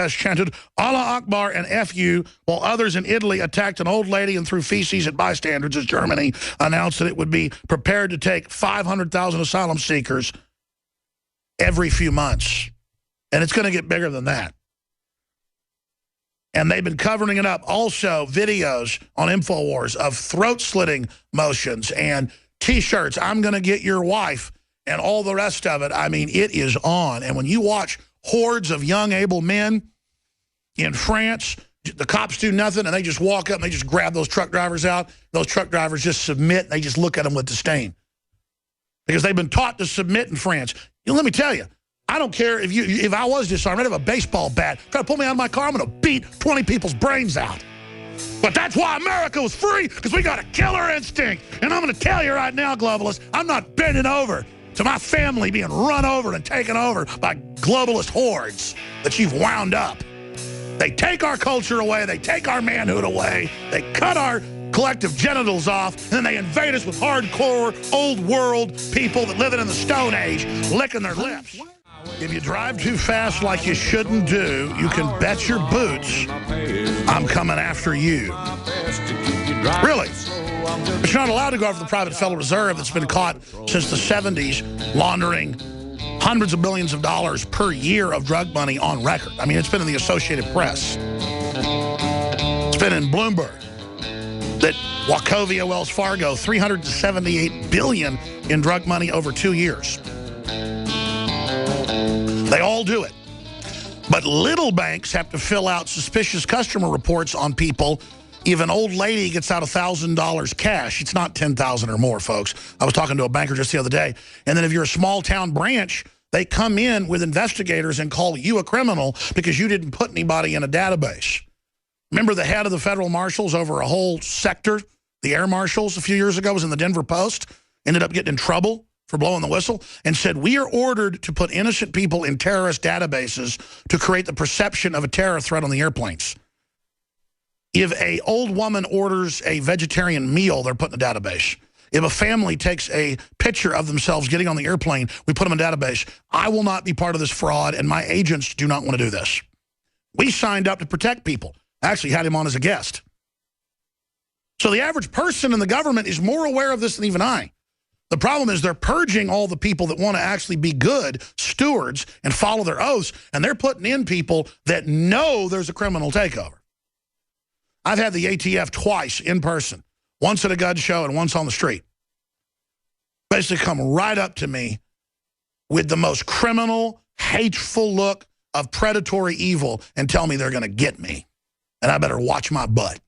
protest chanted Allah Akbar and F you, while others in Italy attacked an old lady and threw feces at bystanders as Germany announced that it would be prepared to take 500,000 asylum seekers every few months. And it's going to get bigger than that. And they've been covering it up. Also, videos on InfoWars of throat-slitting motions and T-shirts, I'm going to get your wife, and all the rest of it. I mean, it is on. And when you watch hordes of young, able men in France, the cops do nothing, and they just walk up and they just grab those truck drivers out. Those truck drivers just submit, and they just look at them with disdain. Because they've been taught to submit in France. You know, let me tell you, I don't care if I was disarmed, I'd have a baseball bat. Try to pull me out of my car, I'm going to beat 20 people's brains out. But that's why America was free, because we got a killer instinct. And I'm going to tell you right now, globalists, I'm not bending over to my family being run over and taken over by globalist hordes that you've wound up. They take our culture away. They take our manhood away. They cut our collective genitals off, and then they invade us with hardcore, old world people that living in the Stone Age, licking their lips. If you drive too fast like you shouldn't do, you can bet your boots I'm coming after you. Really. But you're not allowed to go after the private Federal Reserve that's been caught since the 70s laundering hundreds of billions of dollars per year of drug money on record. I mean, it's been in the Associated Press. It's been in Bloomberg. That Wachovia, Wells Fargo, $378 billion in drug money over 2 years. They all do it. But little banks have to fill out suspicious customer reports on people. If an old lady gets out $1,000 cash, it's not $10,000 or more, folks. I was talking to a banker just the other day. And then if you're a small town branch, they come in with investigators and call you a criminal because you didn't put anybody in a database. Remember the head of the federal marshals over a whole sector, the air marshals a few years ago, was in the Denver Post, ended up getting in trouble for blowing the whistle, and said, we are ordered to put innocent people in terrorist databases to create the perception of a terror threat on the airplanes. If a old woman orders a vegetarian meal, they're put in a database. If a family takes a picture of themselves getting on the airplane, we put them in a database. I will not be part of this fraud, and my agents do not want to do this. We signed up to protect people. I actually had him on as a guest. So the average person in the government is more aware of this than even I. The problem is they're purging all the people that want to actually be good stewards and follow their oaths, and they're putting in people that know there's a criminal takeover. I've had the ATF twice in person, once at a gun show and once on the street. Basically come right up to me with the most criminal, hateful look of predatory evil and tell me they're going to get me, and I better watch my butt.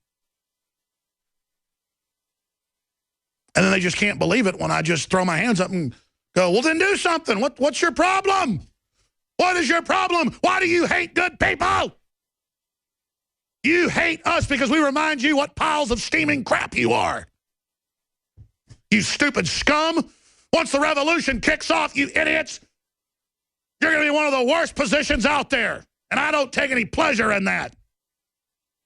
And then they just can't believe it when I just throw my hands up and go, well, then do something. What's your problem? What is your problem? Why do you hate good people? You hate us because we remind you what piles of steaming crap you are. You stupid scum. Once the revolution kicks off, you idiots, you're going to be one of the worst positions out there. And I don't take any pleasure in that.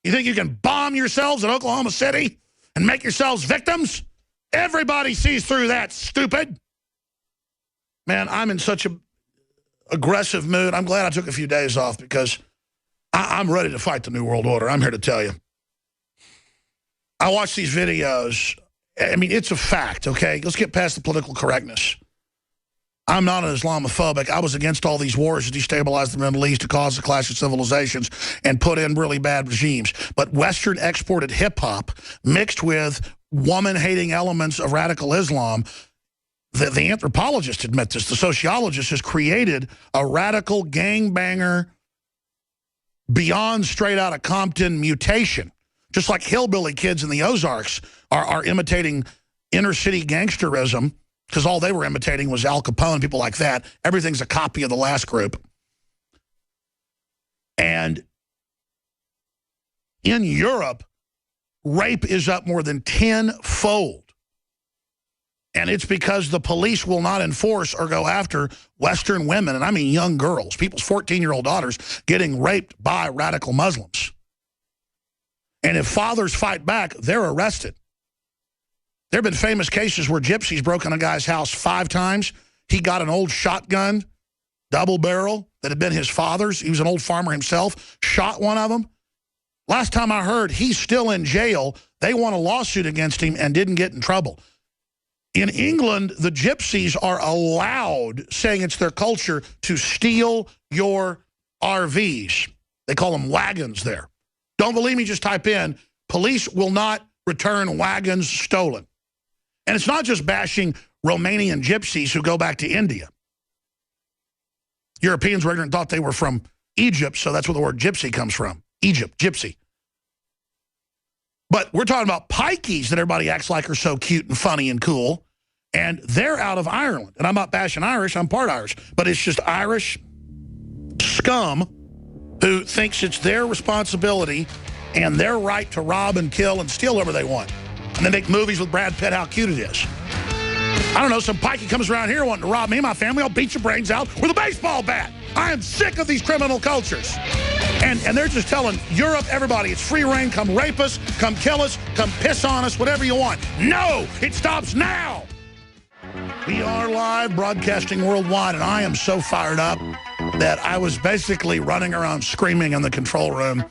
You think you can bomb yourselves in Oklahoma City and make yourselves victims? Everybody sees through that, stupid. Man, I'm in such an aggressive mood. I'm glad I took a few days off because I'm ready to fight the New World Order. I'm here to tell you. I watch these videos. I mean, it's a fact, okay? Let's get past the political correctness. I'm not an Islamophobic. I was against all these wars to destabilize the Middle East, to cause the clash of civilizations, and put in really bad regimes. But Western exported hip-hop mixed with woman-hating elements of radical Islam, the anthropologists admit this, the sociologist has created a radical gangbanger beyond straight out of Compton mutation. Just like hillbilly kids in the Ozarks are imitating inner-city gangsterism, because all they were imitating was Al Capone, people like that. Everything's a copy of the last group. And in Europe, rape is up more than 10-fold. And it's because the police will not enforce or go after Western women, and I mean young girls, people's 14-year-old daughters getting raped by radical Muslims. And if fathers fight back, they're arrested. There have been famous cases where gypsies broke in a guy's house 5 times. He got an old shotgun, double barrel, that had been his father's. He was an old farmer himself, shot one of them. Last time I heard, he's still in jail. They won a lawsuit against him and didn't get in trouble. In England, the gypsies are allowed, saying it's their culture, to steal your RVs. They call them wagons there. Don't believe me? Just type in, police will not return wagons stolen. And it's not just bashing Romanian gypsies who go back to India. Europeans were ignorant and thought they were from Egypt, so that's where the word gypsy comes from. Egypt, gypsy. But we're talking about pikeys that everybody acts like are so cute and funny and cool, and they're out of Ireland. And I'm not bashing Irish, I'm part Irish, but it's just Irish scum who thinks it's their responsibility and their right to rob and kill and steal whatever they want. And they make movies with Brad Pitt, how cute it is. I don't know, some pikey comes around here wanting to rob me and my family, I'll beat your brains out with a baseball bat. I am sick of these criminal cultures. And they're just telling Europe, everybody, it's free reign, come rape us, come kill us, come piss on us, whatever you want. No, it stops now. We are live, broadcasting worldwide, and I am so fired up that I was basically running around screaming in the control room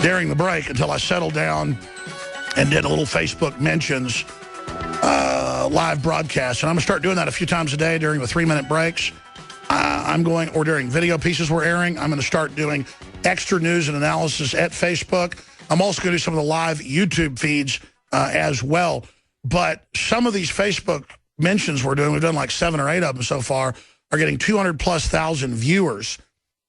during the break until I settled down and did a little Facebook mentions live broadcast. And I'm going to start doing that a few times a day during the 3-minute breaks. Or during video pieces we're airing, I'm going to start doing extra news and analysis at Facebook. I'm also going to do some of the live YouTube feeds as well. But some of these Facebook mentions we're doing, we've done like 7 or 8 of them so far, are getting 200,000+ viewers.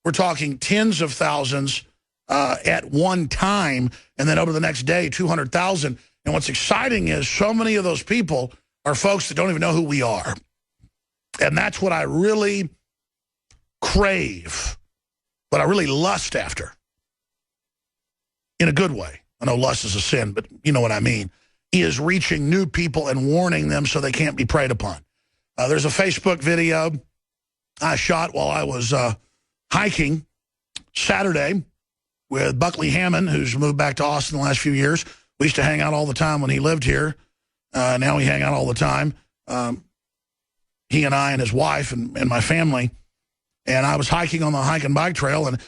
We're talking tens of thousands at one time, and then over the next day, 200,000. And what's exciting is so many of those people are folks that don't even know who we are. And that's what I really crave, what I really lust after, in a good way. I know lust is a sin, but you know what I mean, is reaching new people and warning them so they can't be preyed upon. There's a Facebook video I shot while I was hiking Saturday with Buckley Hammond, who's moved back to Austin the last few years. We used to hang out all the time when he lived here. Now we hang out all the time. He and I and his wife and my family. And I was hiking on the hike and bike trail, and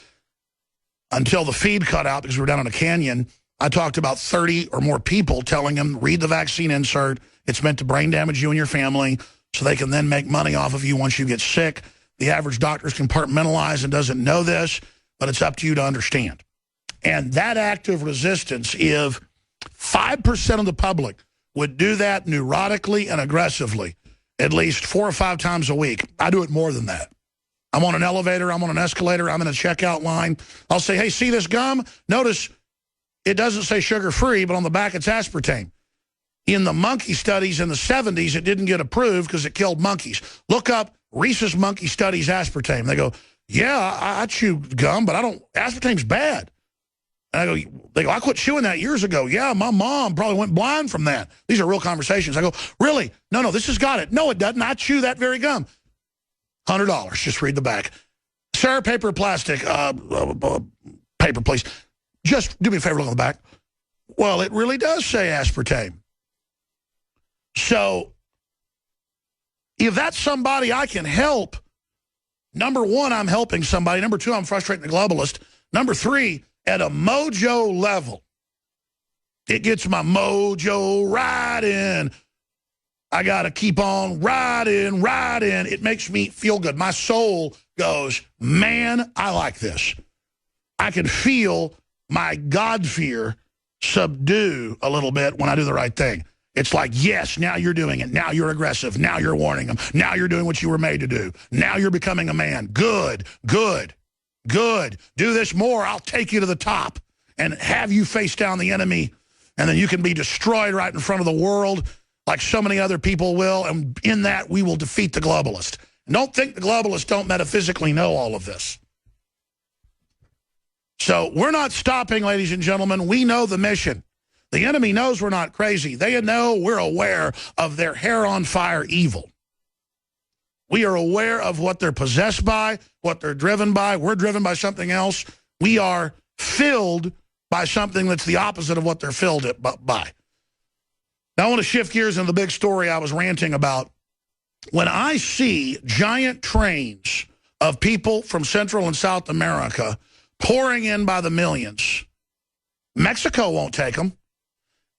until the feed cut out because we were down in a canyon, I talked to about 30 or more people telling them, read the vaccine insert. It's meant to brain damage you and your family so they can then make money off of you once you get sick. The average doctor is compartmentalized and doesn't know this, but it's up to you to understand. And that act of resistance, if 5% of the public would do that neurotically and aggressively, at least 4 or 5 times a week, I do it more than that. I'm on an elevator, I'm on an escalator, I'm in a checkout line. I'll say, hey, see this gum? Notice it doesn't say sugar-free, but on the back it's aspartame. In the monkey studies in the 70s, it didn't get approved because it killed monkeys. Look up Rhesus Monkey Studies aspartame. They go, yeah, I chew gum, but aspartame's bad. And they go, I quit chewing that years ago. Yeah, my mom probably went blind from that. These are real conversations. I go, really? No, this has got it. No, it doesn't. I chew that very gum. $100. Just read the back. Sir, paper, plastic, paper, please. Just do me a favor, look on the back. Well, it really does say aspartame. So if that's somebody I can help, number 1, I'm helping somebody. Number 2, I'm frustrating the globalist. Number 3, at a mojo level, it gets my mojo riding. I got to keep on riding. It makes me feel good. My soul goes, man, I like this. I can feel my God fear subdue a little bit when I do the right thing. It's like, yes, now you're doing it. Now you're aggressive. Now you're warning them. Now you're doing what you were made to do. Now you're becoming a man. Good. Do this more. I'll take you to the top and have you face down the enemy. And then you can be destroyed right in front of the world like so many other people will. And in that, we will defeat the globalist. And don't think the globalists don't metaphysically know all of this. So we're not stopping, ladies and gentlemen. We know the mission. The enemy knows we're not crazy. They know we're aware of their hair on fire evil. We are aware of what they're possessed by, what they're driven by. We're driven by something else. We are filled by something that's the opposite of what they're filled by. Now, I want to shift gears into the big story I was ranting about. When I see giant trains of people from Central and South America pouring in by the millions. Mexico won't take them.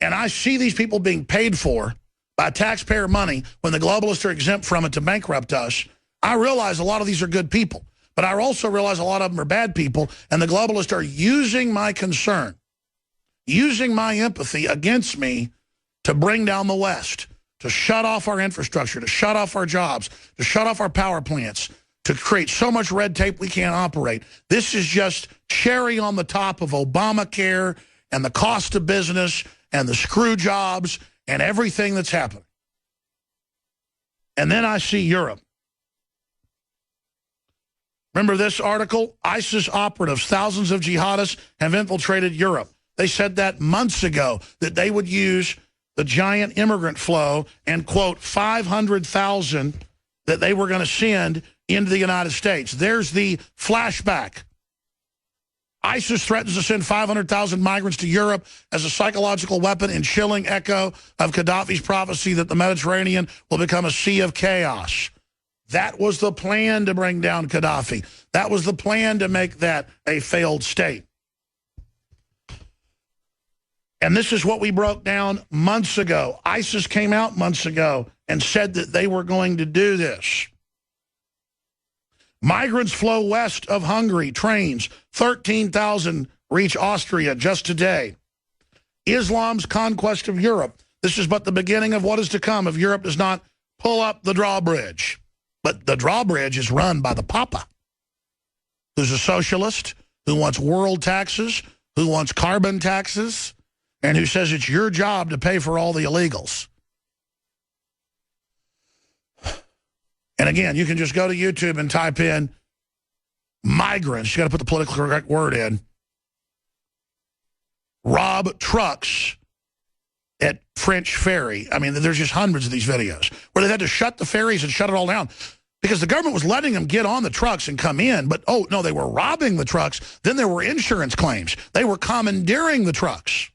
And I see these people being paid for by taxpayer money when the globalists are exempt from it to bankrupt us. I realize a lot of these are good people, but I also realize a lot of them are bad people, and the globalists are using my concern, using my empathy against me to bring down the West, to shut off our infrastructure, to shut off our jobs, to shut off our power plants, to create so much red tape we can't operate. This is just cherry on the top of Obamacare and the cost of business and the screw jobs and everything that's happening. And then I see Europe. Remember this article? ISIS operatives, thousands of jihadists have infiltrated Europe. They said that months ago, that they would use the giant immigrant flow and, quote, 500,000 that they were going to send into the United States. There's the flashback. ISIS threatens to send 500,000 migrants to Europe as a psychological weapon in chilling echo of Gaddafi's prophecy that the Mediterranean will become a sea of chaos. That was the plan to bring down Gaddafi. That was the plan to make that a failed state. And this is what we broke down months ago. ISIS came out months ago and said that they were going to do this. Migrants flow west of Hungary, trains, 13,000 reach Austria just today. Islam's conquest of Europe. This is but the beginning of what is to come if Europe does not pull up the drawbridge. But the drawbridge is run by the Papa, who's a socialist, who wants world taxes, who wants carbon taxes, and who says it's your job to pay for all the illegals. And again, you can just go to YouTube and type in migrants. You got to put the politically correct word in. Rob trucks at French Ferry. I mean, there's just hundreds of these videos where they had to shut the ferries and shut it all down because the government was letting them get on the trucks and come in. But, oh, no, they were robbing the trucks. Then there were insurance claims. They were commandeering the trucks.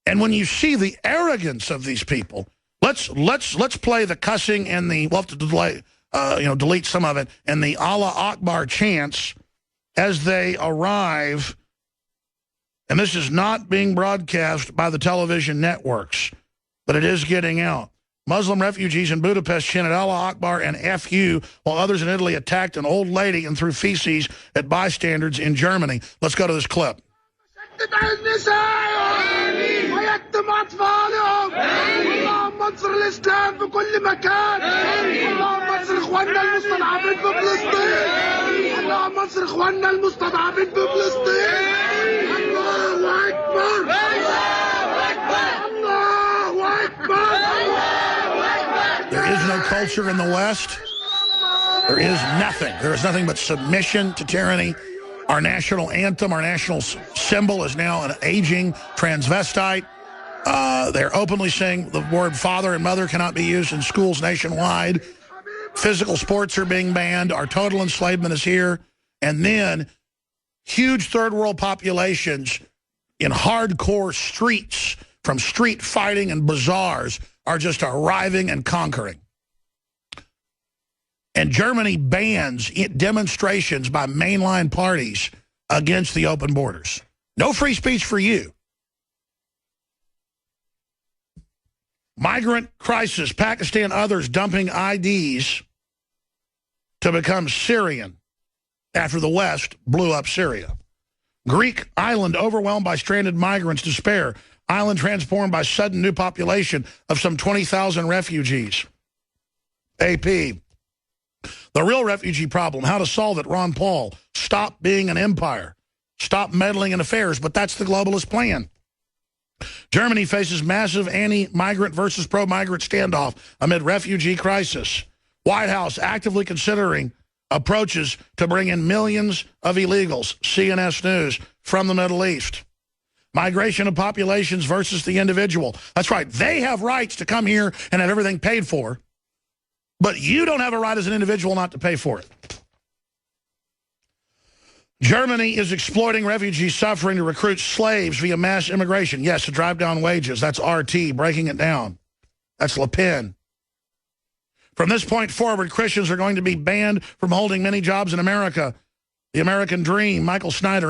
And when you see the arrogance of these people, let's play the cussing and the, we'll have to delete some of it, and the Allah Akbar chants as they arrive. And this is not being broadcast by the television networks, but it is getting out. Muslim refugees in Budapest chanted Allah Akbar and FU, while others in Italy attacked an old lady and threw feces at bystanders in Germany. Let's go to this clip. ويتم أطفالهم اللهم انصر الإسلام في كل مكان اللهم انصر إخواننا المستضعفين في فلسطين اللهم انصر إخواننا المستضعفين في فلسطين الله أكبر الله أكبر الله أكبر. There is no culture in the West. There is nothing. There is nothing but submission to tyranny. Our national anthem, our national symbol is now an aging transvestite. They're openly saying the word father and mother cannot be used in schools nationwide. Physical sports are being banned. Our total enslavement is here. And then huge third world populations in hardcore streets from street fighting and bazaars are just arriving and conquering. And Germany bans demonstrations by mainline parties against the open borders. No free speech for you. Migrant crisis, Pakistan, others dumping IDs to become Syrian after the West blew up Syria. Greek island overwhelmed by stranded migrants, despair. Island transformed by sudden new population of some 20,000 refugees. AP. The real refugee problem, how to solve it, Ron Paul. Stop being an empire. Stop meddling in affairs, but that's the globalist plan. Germany faces massive anti-migrant versus pro-migrant standoff amid refugee crisis. White House actively considering approaches to bring in millions of illegals, CNS News, from the Middle East. Migration of populations versus the individual. That's right, they have rights to come here and have everything paid for. But you don't have a right as an individual not to pay for it. Germany is exploiting refugee suffering to recruit slaves via mass immigration. Yes, to drive down wages. That's RT, breaking it down. That's Le Pen. From this point forward, Christians are going to be banned from holding many jobs in America. The American dream, Michael Snyder.